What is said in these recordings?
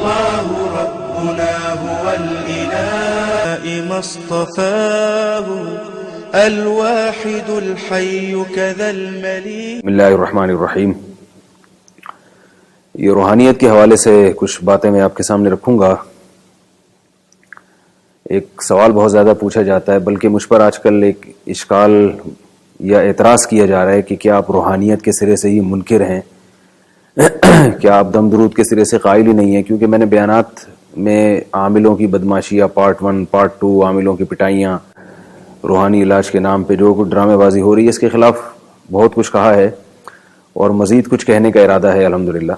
الله ربنا هو الإله ما اصطفاه الواحد الحي كذا المليك. بسم اللہ الرحمن الرحیم. یہ روحانیت کے حوالے سے کچھ باتیں میں آپ کے سامنے رکھوں گا. ایک سوال بہت زیادہ پوچھا جاتا ہے، بلکہ مجھ پر آج کل ایک اشکال یا اعتراض کیا جا رہا ہے کہ کیا آپ روحانیت کے سرے سے ہی منکر ہیں، کیا آپ دم درود کے سرے سے قائل ہی نہیں ہیں؟ کیونکہ میں نے بیانات میں عاملوں کی بدماشیاں پارٹ 1 پارٹ 2، عاملوں کی پٹائیاں، روحانی علاج کے نام پہ جو ڈرامے بازی ہو رہی ہے، اس کے خلاف بہت کچھ کہا ہے اور مزید کچھ کہنے کا ارادہ ہے الحمدللہ.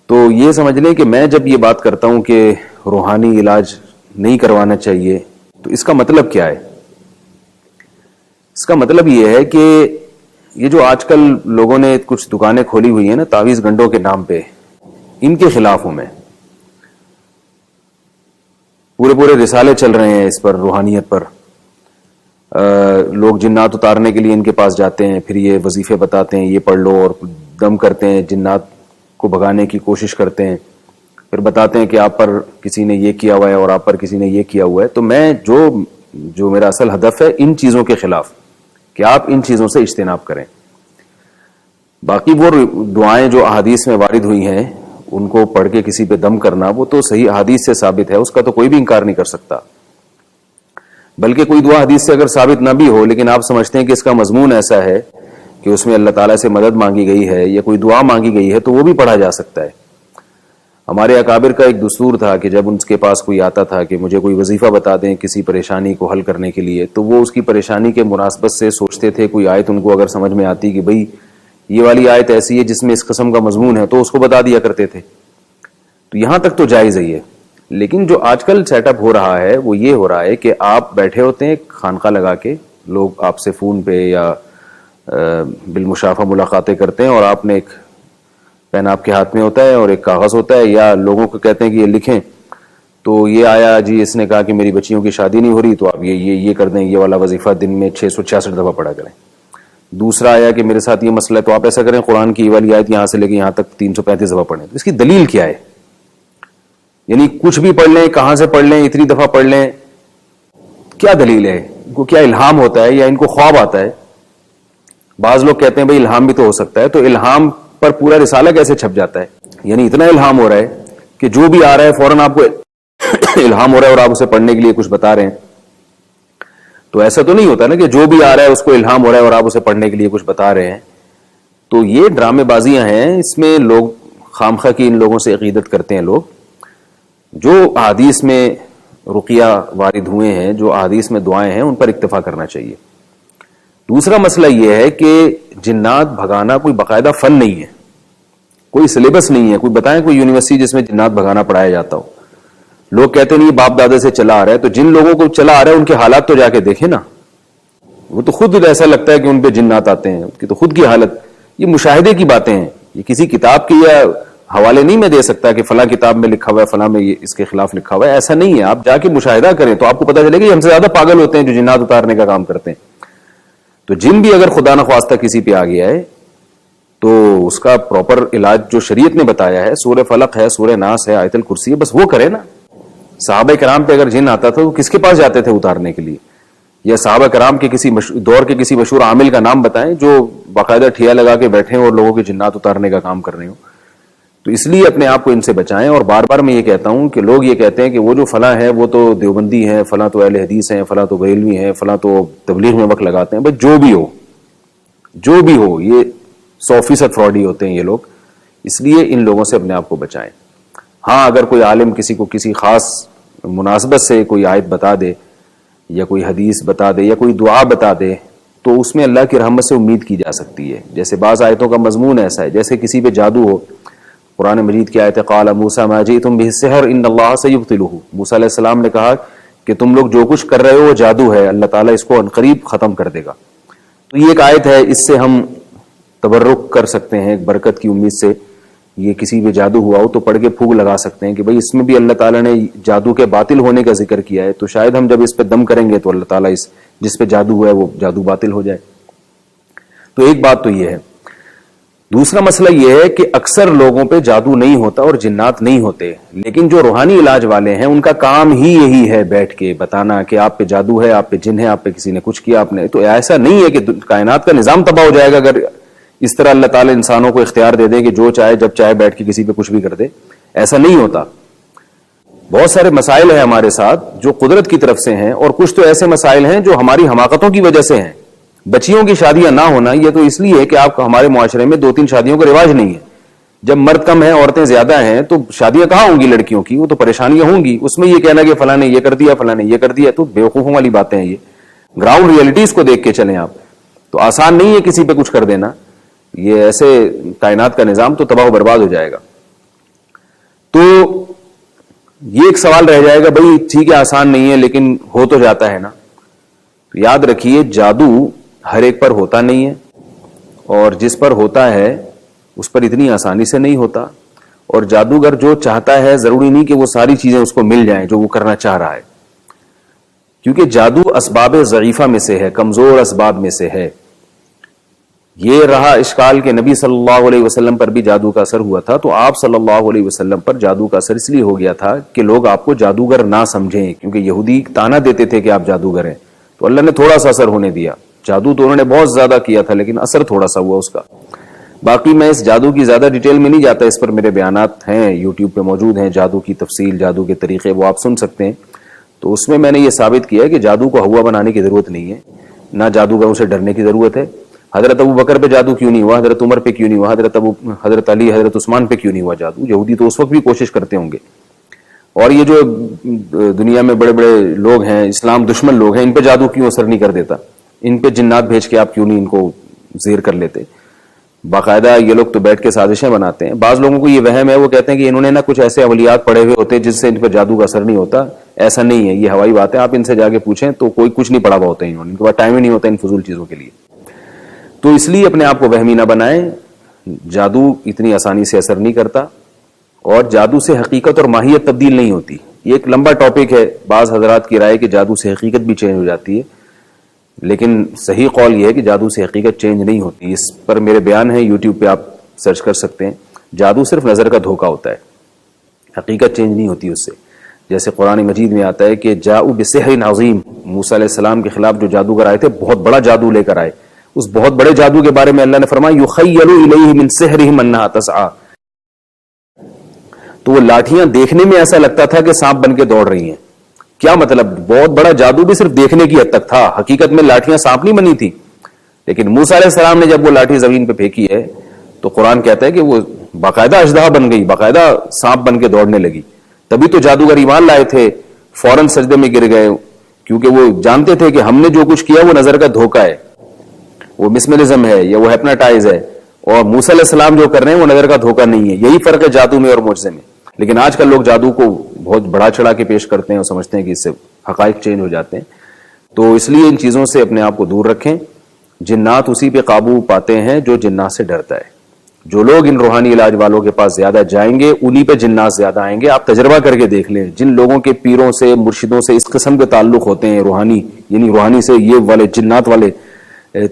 تو یہ سمجھ لیں کہ میں جب یہ بات کرتا ہوں کہ روحانی علاج نہیں کروانا چاہیے تو اس کا مطلب کیا ہے؟ اس کا مطلب یہ ہے کہ یہ جو آج کل لوگوں نے کچھ دکانیں کھولی ہوئی ہیں نا تعویذ گنڈوں کے نام پہ، ان کے خلاف ہوں میں. پورے رسالے چل رہے ہیں اس پر، روحانیت پر. لوگ جنات اتارنے کے لیے ان کے پاس جاتے ہیں، پھر یہ وظیفے بتاتے ہیں، یہ پڑھ لو، اور دم کرتے ہیں، جنات کو بھگانے کی کوشش کرتے ہیں، پھر بتاتے ہیں کہ آپ پر کسی نے یہ کیا ہوا ہے اور آپ پر کسی نے یہ کیا ہوا ہے. تو میں جو میرا اصل ہدف ہے ان چیزوں کے خلاف کہ آپ ان چیزوں سے اجتناب کریں. باقی وہ دعائیں جو احادیث میں وارد ہوئی ہیں ان کو پڑھ کے کسی پہ دم کرنا، وہ تو صحیح احادیث سے ثابت ہے، اس کا تو کوئی بھی انکار نہیں کر سکتا. بلکہ کوئی دعا حدیث سے اگر ثابت نہ بھی ہو لیکن آپ سمجھتے ہیں کہ اس کا مضمون ایسا ہے کہ اس میں اللہ تعالیٰ سے مدد مانگی گئی ہے یا کوئی دعا مانگی گئی ہے تو وہ بھی پڑھا جا سکتا ہے. ہمارے اکابر کا ایک دستور تھا کہ جب ان کے پاس کوئی آتا تھا کہ مجھے کوئی وظیفہ بتا دیں کسی پریشانی کو حل کرنے کے لیے، تو وہ اس کی پریشانی کے مناسبت سے سوچتے تھے کوئی آیت ان کو اگر سمجھ میں آتی کہ بھئی یہ والی آیت ایسی ہے جس میں اس قسم کا مضمون ہے، تو اس کو بتا دیا کرتے تھے. تو یہاں تک تو جائز ہی ہے. لیکن جو آج کل سیٹ اپ ہو رہا ہے وہ یہ ہو رہا ہے کہ آپ بیٹھے ہوتے ہیں خانقاہ لگا کے، لوگ آپ سے فون پہ یا بالمشافہ ملاقاتیں کرتے ہیں، اور آپ نے ایک پین آپ کے ہاتھ میں ہوتا ہے اور ایک کاغذ ہوتا ہے، یا لوگوں کو کہتے ہیں کہ یہ لکھیں. تو یہ آیا جی اس نے کہا کہ میری بچیوں کی شادی نہیں ہو رہی، تو آپ یہ کر دیں، یہ والا وظیفہ دن میں 666 دفعہ پڑھا کریں. دوسرا آیا کہ میرے ساتھ یہ مسئلہ ہے، تو آپ ایسا کریں قرآن کی یہ والی آیت یہاں سے لے کے یہاں تک 335 دفعہ پڑھیں. تو اس کی دلیل کیا ہے؟ یعنی کچھ بھی پڑھ لیں، کہاں سے پڑھ لیں، اتنی دفعہ پڑھ لیں، کیا دلیل ہے؟ ان کو کیا الہام ہوتا ہے یا ان کو خواب آتا ہے؟ بعض لوگ کہتے ہیں بھئی الہام بھی تو ہو سکتا ہے. تو الہام پر پورا رسالہ کیسے چھپ جاتا ہے؟ یعنی اتنا الہام ہو رہا ہے کہ جو بھی آ رہا ہے فوراً آپ کو الہام ہو رہا ہے اور آپ اسے پڑھنے کے لیے کچھ بتا رہے ہیں. تو ایسا تو نہیں ہوتا نا کہ جو بھی آ رہا ہے اس کو الہام ہو رہا ہے اور آپ اسے پڑھنے کے لیے کچھ بتا رہے ہیں. تو یہ ڈرامے بازیاں ہیں، اس میں لوگ خامخواہ کی ان لوگوں سے عقیدت کرتے ہیں. لوگ جو احادیث میں رقیہ وارد ہوئے ہیں، جو احادیث میں دعائیں ہیں، ان پر اکتفا کرنا چاہیے. دوسرا مسئلہ یہ ہے کہ جنات بھگانا کوئی باقاعدہ فن نہیں ہے، کوئی سلیبس نہیں ہے. کوئی بتائیں کوئی یونیورسٹی جس میں جنات بھگانا پڑھایا جاتا ہو. لوگ کہتے نہیں باپ دادے سے چلا آ رہا ہے، تو جن لوگوں کو چلا آ رہا ہے ان کے حالات تو جا کے دیکھیں نا. وہ تو خود ایسا لگتا ہے کہ ان پہ جنات آتے ہیں، ان کی تو خود کی حالت. یہ مشاہدے کی باتیں ہیں، یہ کسی کتاب کی یا حوالے نہیں میں دے سکتا کہ فلاں کتاب میں لکھا ہوا ہے، فلاں میں اس کے خلاف لکھا ہوا ہے. ایسا نہیں ہے. آپ جا کے مشاہدہ کریں تو آپ کو پتہ چلے گا کہ ہم سے زیادہ پاگل ہوتے ہیں جو جنات اتارنے کا کام کرتے ہیں. تو جن بھی اگر خدا نخواستہ کسی پہ آ گیا ہے تو اس کا پراپر علاج جو شریعت نے بتایا ہے، سورہ فلق ہے، سورہ ناس ہے، آیت الکرسی ہے، بس وہ کرے نا. صحابہ کرام پہ اگر جن آتا تھا تو کس کے پاس جاتے تھے اتارنے کے لیے؟ یا صحابہ کرام کے کسی دور کے کسی مشہور عامل کا نام بتائیں جو باقاعدہ ٹھیا لگا کے بیٹھے اور لوگوں کے جنات اتارنے کا کام کر رہے ہوں. تو اس لیے اپنے آپ کو ان سے بچائیں. اور بار بار میں یہ کہتا ہوں کہ لوگ یہ کہتے ہیں کہ وہ جو فلاں ہے وہ تو دیوبندی ہیں، فلاں تو اہل حدیث ہیں، فلاں تو بریلوی ہیں، فلاں تو تبلیغ میں وقت لگاتے ہیں. بس جو بھی ہو یہ 100% فراڈی ہوتے ہیں یہ لوگ. اس لیے ان لوگوں سے اپنے آپ کو بچائیں. ہاں اگر کوئی عالم کسی کو کسی خاص مناسبت سے کوئی آیت بتا دے یا کوئی حدیث بتا دے یا کوئی دعا بتا دے تو اس میں اللہ کی رحمت سے امید کی جا سکتی ہے. جیسے بعض آیتوں کا مضمون ایسا ہے، جیسے کسی پہ جادو ہو. قرآن مجید کی آیت قال موسیٰ ما جئتم به السحر ان اللہ سیبطلہ. موسیٰ علیہ السلام نے کہا کہ تم لوگ جو کچھ کر رہے ہو وہ جادو ہے، اللہ تعالیٰ اس کو عنقریب ختم کر دے گا. تو یہ ایک آیت ہے، اس سے ہم تبرک کر سکتے ہیں ایک برکت کی امید سے. یہ کسی پہ جادو ہوا ہو تو پڑھ کے پھونک لگا سکتے ہیں کہ بھئی اس میں بھی اللہ تعالیٰ نے جادو کے باطل ہونے کا ذکر کیا ہے، تو شاید ہم جب اس پہ دم کریں گے تو اللہ تعالیٰ جس پہ جادو ہوا ہے وہ جادو باطل ہو جائے. تو ایک بات تو یہ ہے. دوسرا مسئلہ یہ ہے کہ اکثر لوگوں پہ جادو نہیں ہوتا اور جنات نہیں ہوتے، لیکن جو روحانی علاج والے ہیں ان کا کام ہی یہی ہے بیٹھ کے بتانا کہ آپ پہ جادو ہے، آپ پہ جن ہے، آپ پہ کسی نے کچھ کیا، آپ نے تو ایسا نہیں ہے کہ کائنات کا نظام تباہ ہو جائے گا اگر اس طرح اللہ تعالی انسانوں کو اختیار دے دیں کہ جو چاہے جب چاہے بیٹھ کے کسی پہ کچھ بھی کر دے. ایسا نہیں ہوتا. بہت سارے مسائل ہیں ہمارے ساتھ جو قدرت کی طرف سے ہیں، اور کچھ تو ایسے مسائل ہیں جو ہماری حماقتوں کی وجہ سے ہیں. بچیوں کی شادیاں نہ ہونا یہ تو اس لیے ہے کہ آپ ہمارے معاشرے میں 2-3 شادیوں کا رواج نہیں ہے. جب مرد کم ہیں، عورتیں زیادہ ہیں، تو شادیاں کہاں ہوں گی لڑکیوں کی؟ وہ تو پریشانیاں ہوں گی. اس میں یہ کہنا کہ فلاں نے یہ کر دیا، فلاں نے یہ کر دیا، تو بیوقوفوں والی باتیں ہیں. یہ گراؤنڈ ریئلٹیز کو دیکھ کے چلیں آپ. تو آسان نہیں ہے کسی پہ کچھ کر دینا. یہ ایسے کائنات کا نظام تو تباہ و برباد ہو جائے گا. تو یہ ایک سوال رہ جائے گا، بھائی ٹھیک ہے آسان نہیں ہے لیکن ہو تو جاتا ہے نا. تو یاد رکھیے جادو ہر ایک پر ہوتا نہیں ہے، اور جس پر ہوتا ہے اس پر اتنی آسانی سے نہیں ہوتا. اور جادوگر جو چاہتا ہے ضروری نہیں کہ وہ ساری چیزیں اس کو مل جائیں جو وہ کرنا چاہ رہا ہے، کیونکہ جادو اسباب ضعیفہ میں سے ہے، کمزور اسباب میں سے ہے. یہ رہا اشکال کہ نبی صلی اللہ علیہ وسلم پر بھی جادو کا اثر ہوا تھا، تو آپ صلی اللہ علیہ وسلم پر جادو کا اثر اس لیے ہو گیا تھا کہ لوگ آپ کو جادوگر نہ سمجھیں، کیونکہ یہودی تانا دیتے تھے کہ آپ جادوگر ہیں. تو اللہ نے تھوڑا سا اثر ہونے دیا. جادو تو انہوں نے بہت زیادہ کیا تھا لیکن اثر تھوڑا سا ہوا اس کا. باقی میں اس جادو کی زیادہ ڈیٹیل میں نہیں جاتا، اس پر میرے بیانات ہیں یوٹیوب پہ موجود ہیں، جادو کی تفصیل، جادو کے طریقے، وہ آپ سن سکتے ہیں. تو اس میں نے یہ ثابت کیا ہے کہ جادو کو ہوا بنانے کی ضرورت نہیں ہے، نہ جادوگروں سے ڈرنے کی ضرورت ہے. حضرت ابو بکر پہ جادو کیوں نہیں ہوا، حضرت عمر پہ کیوں نہیں ہوا، حضرت علی، حضرت عثمان پہ کیوں نہیں ہوا جادو؟ یہودی تو اس وقت بھی کوشش کرتے ہوں گے. اور یہ جو دنیا میں بڑے بڑے لوگ ہیں، اسلام دشمن لوگ ہیں، ان پہ جادو کیوں اثر نہیں کر دیتا؟ ان پہ جنات بھیج کے آپ کیوں نہیں ان کو زیر کر لیتے؟ باقاعدہ یہ لوگ تو بیٹھ کے سازشیں بناتے ہیں. بعض لوگوں کو یہ وہم ہے، وہ کہتے ہیں کہ انہوں نے نا کچھ ایسے اولیات پڑھے ہوئے ہوتے جس سے ان پہ جادو کا اثر نہیں ہوتا. ایسا نہیں ہے، یہ ہوائی بات ہے. آپ ان سے جا کے پوچھیں تو کوئی کچھ نہیں پڑھا ہوا ہوتا ہے، ان کے پاس ٹائم ہی نہیں ہوتا ان فضول چیزوں کے لیے. تو اس لیے اپنے آپ کو وہمی نہ بنائیں. جادو اتنی آسانی سے اثر نہیں کرتا، اور جادو سے حقیقت اور ماہیت تبدیل نہیں ہوتی. یہ ایک لمبا ٹاپک ہے. بعض حضرات کی رائے کہ جادو سے حقیقت بھی چینج ہو جاتی ہے، لیکن صحیح قول یہ ہے کہ جادو سے حقیقت چینج نہیں ہوتی. اس پر میرے بیان ہیں یوٹیوب پہ، آپ سرچ کر سکتے ہیں. جادو صرف نظر کا دھوکہ ہوتا ہے، حقیقت چینج نہیں ہوتی اس سے. جیسے قرآن مجید میں آتا ہے کہ جاؤ بسحر عظیم، موسیٰ علیہ السلام کے خلاف جو جادوگر آئے تھے بہت بڑا جادو لے کر آئے. اس بہت بڑے جادو کے بارے میں اللہ نے فرمایا یخیل الیہ من سحرہم انہا تسعی. تو وہ لاٹھیاں دیکھنے میں ایسا لگتا تھا کہ سانپ بن کے دوڑ رہی ہیں. کیا مطلب؟ بہت بڑا جادو بھی صرف دیکھنے کی حد تک تھا، حقیقت میں لاٹھیاں سانپ نہیں بنی تھی. لیکن موسیٰ علیہ السلام نے جب وہ لاٹھی زمین پہ پھینکی ہے تو قرآن کہتا ہے کہ وہ باقاعدہ اژدہا بن گئی، باقاعدہ سانپ بن کے دوڑنے لگی. تبھی تو جادوگر ایمان لائے تھے، فوراً سجدے میں گر گئے، کیونکہ وہ جانتے تھے کہ ہم نے جو کچھ کیا وہ نظر کا دھوکہ ہے، وہ مسمرزم ہے یا وہ ہیپناٹائز ہے، اور موسیٰ علیہ السلام جو کر رہے ہیں وہ نظر کا دھوکہ نہیں ہے. یہی فرق ہے جادو میں اور معجزے میں. لیکن آج کل لوگ جادو کو بہت بڑا چڑھا کے پیش کرتے ہیں اور سمجھتے ہیں کہ اس سے حقائق چینج ہو جاتے ہیں. تو اس لیے ان چیزوں سے اپنے آپ کو دور رکھیں. جنات اسی پہ قابو پاتے ہیں جو جنات سے ڈرتا ہے. جو لوگ ان روحانی علاج والوں کے پاس زیادہ جائیں گے انہی پہ جنات زیادہ آئیں گے. آپ تجربہ کر کے دیکھ لیں، جن لوگوں کے پیروں سے، مرشدوں سے اس قسم کے تعلق ہوتے ہیں روحانی، یعنی روحانی سے یہ والے جنات والے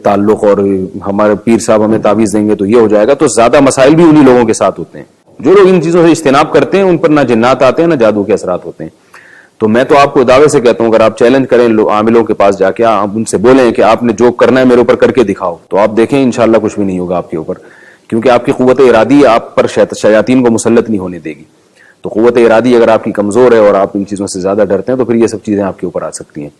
تعلق، اور ہمارے پیر صاحب ہمیں تعویذ دیں گے تو یہ ہو جائے گا، تو زیادہ مسائل بھی انہی لوگوں کے ساتھ ہوتے ہیں. جو لوگ ان چیزوں سے اجتناب کرتے ہیں ان پر نہ جنات آتے ہیں نہ جادو کے اثرات ہوتے ہیں. تو میں تو آپ کو دعوے سے کہتا ہوں، اگر آپ چیلنج کریں عاملوں کے پاس جا کے، آپ ان سے بولیں کہ آپ نے جو کرنا ہے میرے اوپر کر کے دکھاؤ، تو آپ دیکھیں انشاءاللہ کچھ بھی نہیں ہوگا آپ کے اوپر، کیونکہ آپ کی قوت ارادی آپ پر شیاطین کو مسلط نہیں ہونے دے گی. تو قوت ارادی اگر آپ کی کمزور ہے اور آپ ان چیزوں سے زیادہ ڈرتے ہیں تو پھر یہ سب چیزیں آپ کے اوپر آ سکتی ہیں.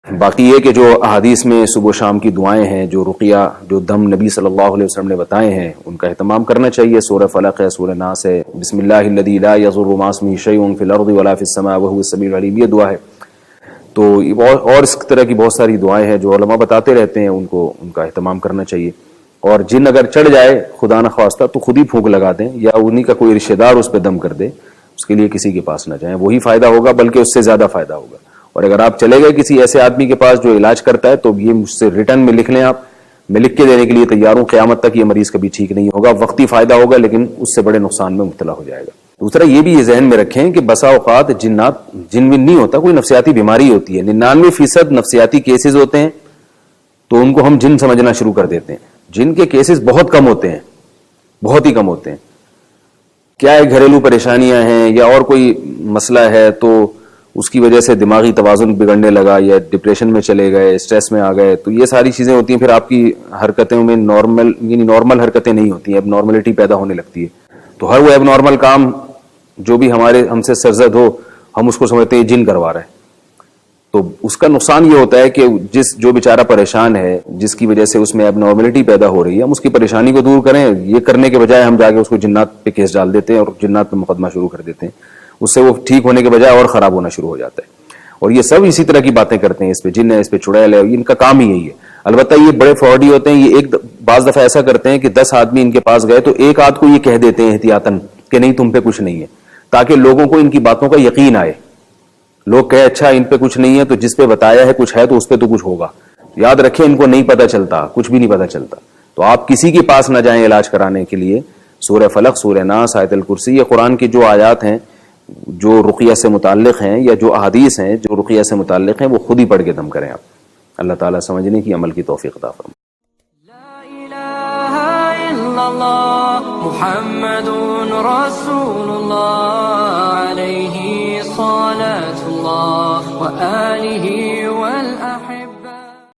باقی یہ کہ جو احادیث میں صبح و شام کی دعائیں ہیں، جو رقیہ، جو دم نبی صلی اللہ علیہ وسلم نے بتائے ہیں، ان کا اہتمام کرنا چاہیے. سورہ فلق ہے، سورہ ناس ہے، بسم اللہ الذی لا یضر مع اسمہ شیء فی الارض ولا فی السماء وهو السمیع العلیم، یہ دعا ہے. تو اور اس طرح کی بہت ساری دعائیں ہیں جو علماء بتاتے رہتے ہیں، ان کا اہتمام کرنا چاہیے. اور جن اگر چڑھ جائے خدا نہ خواستہ تو خود ہی پھونک لگا دیں، یا انہی کا کوئی رشتہ دار اس پہ دم کر دے. اس کے لیے کسی کے پاس نہ جائیں، وہی فائدہ ہوگا، بلکہ اس سے زیادہ فائدہ ہوگا. اور اگر آپ چلے گئے کسی ایسے آدمی کے پاس جو علاج کرتا ہے تو یہ مجھ سے ریٹرن میں لکھ لیں، آپ، میں لکھ کے دینے کے لیے تیار ہوں. قیامت تک یہ مریض کبھی ٹھیک نہیں ہوگا، وقتی فائدہ ہوگا لیکن اس سے بڑے نقصان میں مبتلا ہو جائے گا. دوسرا یہ بھی یہ ذہن میں رکھیں کہ بسا اوقات جنات جن نہیں ہوتا، کوئی نفسیاتی بیماری ہوتی ہے. 99% نفسیاتی کیسز ہوتے ہیں تو ان کو ہم جن سمجھنا شروع کر دیتے ہیں. جن کے کیسز بہت کم ہوتے ہیں، بہت ہی کم ہوتے ہیں، کیا ہے گھریلو پریشانیاں ہیں یا اور کوئی مسئلہ ہے تو اس کی وجہ سے دماغی توازن بگڑنے لگا یا ڈپریشن میں چلے گئے، اسٹریس میں آ گئے، تو یہ ساری چیزیں ہوتی ہیں. پھر آپ کی حرکتوں میں نارمل حرکتیں نہیں ہوتی ہیں، اب نارملٹی پیدا ہونے لگتی ہے. تو ہر وہ ایب نارمل کام جو بھی ہم سے سرزد ہو، ہم اس کو سمجھتے ہیں جن کروا رہے ہیں. تو اس کا نقصان یہ ہوتا ہے کہ جو بیچارہ پریشان ہے، جس کی وجہ سے اس میں اب نارملٹی پیدا ہو رہی ہے، ہم اس کی پریشانی کو دور کریں. یہ کرنے کے بجائے ہم جا کے اس کو جنات پہ کیس ڈال دیتے ہیں اور جنات پہ مقدمہ شروع کر دیتے ہیں. اس سے وہ ٹھیک ہونے کے بجائے اور خراب ہونا شروع ہو جاتا ہے. اور یہ سب اسی طرح کی باتیں کرتے ہیں، اس پہ جن ہے، اس پہ چڑیل ہے، ان کا کام ہی یہی ہے. البتہ یہ بڑے فراڈی ہوتے ہیں. یہ بعض دفعہ ایسا کرتے ہیں کہ 10 آدمی ان کے پاس گئے تو ایک آدھ کو یہ کہہ دیتے ہیں احتیاطاً کہ نہیں تم پہ کچھ نہیں ہے، تاکہ لوگوں کو ان کی باتوں کا یقین آئے. لوگ کہے اچھا ان پہ کچھ نہیں ہے، تو جس پہ بتایا ہے کچھ ہے تو اس پہ تو کچھ ہوگا. یاد رکھیں ان کو نہیں پتہ چلتا، کچھ بھی نہیں پتہ چلتا. تو آپ کسی کے پاس نہ جائیں علاج کرانے کے لیے. سورہ فلق، سورہ ناس، آیت الکرسی، یہ قرآن کی جو آیات ہیں جو رقیہ سے متعلق ہیں یا جو احادیث ہیں جو رقیہ سے متعلق ہیں، وہ خود ہی پڑھ کے دم کریں آپ. اللہ تعالیٰ سمجھنے کی، عمل کی توفیق عطا فرمائے. محمد رسول الله عليه صلاة الله وآله